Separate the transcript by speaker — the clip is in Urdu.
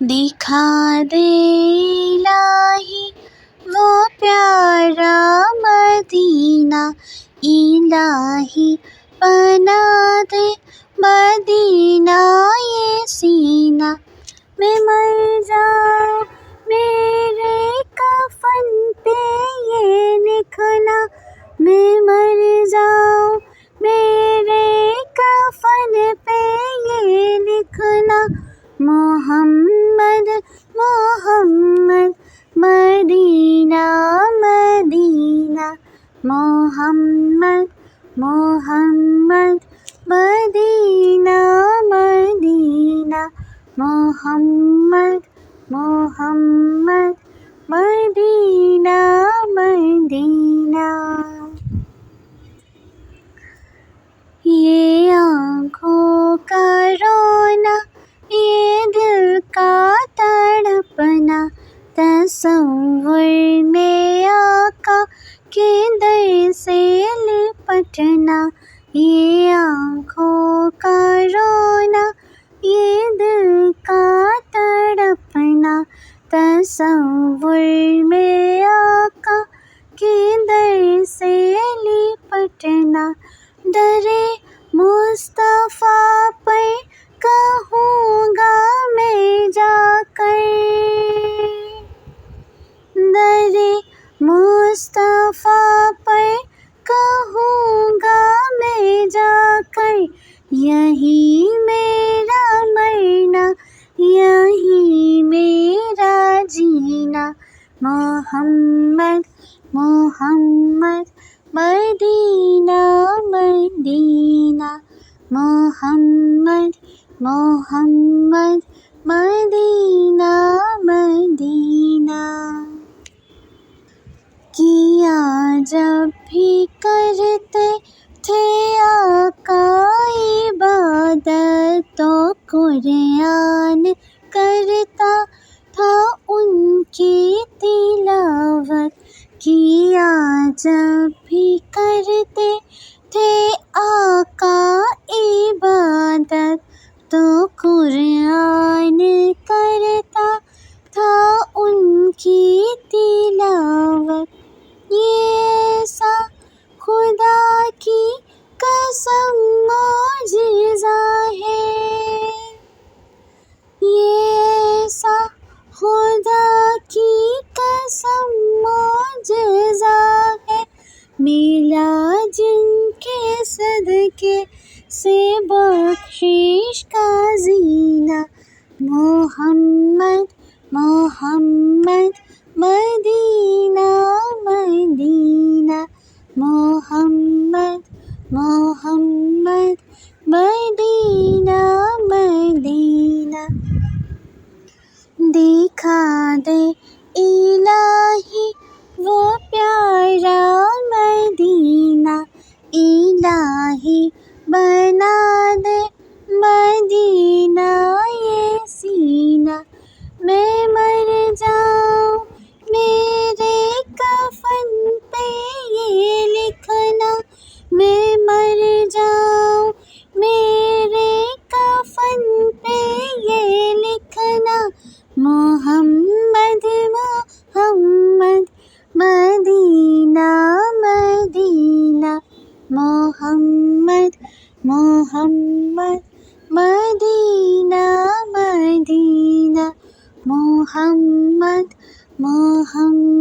Speaker 1: دکھا دے الہی وہ پیارا مدینہ، الہی بنا دے مدینہ یہ سینہ۔ میں مر جاؤں میرے کفن پہ یہ لکھنا، میں مر جاؤں میرے کفن پہ یہ لکھنا، محمد محمد مدینہ مدینہ، محمد محمد مدینہ مدینہ، محمد محمد مدینہ مدینہ۔ یہ آنکھوں کا رونا، یہ دل کا تڑپنا، تصور میں آقا کے در سے لپٹنا۔ یہ آنکھوں کا رونا، یہ دل کا تڑپنا، تصور میں آقا کے در سے لپٹنا۔ در مصطفیٰ پر کہوں گا میں جا کر، در مصطفیٰ پر کہوں گا میں جا کر، یہی میرا مرنا یہی میرا جینا، محمد محمد مدینہ مدینہ، محمد محمد مدینہ مدینہ۔ کیا جب بھی کرتے تھے آقا عبادت تو قرآن کرتا تھا ان کی تلاوت، کیا جب بھی کرتے تھے آقا عبادت تو قرآن کرتا تھا ان کی تلاوت۔ یہ ایسا خدا کی قسم معجزہ ہے، یہ ایسا خدا کی قسم معجزہ ہے، ملا جن کے صدقے سے بخشش کا زینہ، محمد محمد مدینہ مدینہ، محمد محمد مدینہ مدینہ۔ دکھا دے الہی وہ پیارا مدینہ، الہی بنا دے مدینہ یہ سینہ۔ میں مر جاؤں میرے کفن پہ یہ لکھنا، میں مر جاؤں میرے کفن پہ یہ لکھنا، محمد محمد مدینہ مدینہ، محمد محمد مدینہ مدینہ، محمد محمد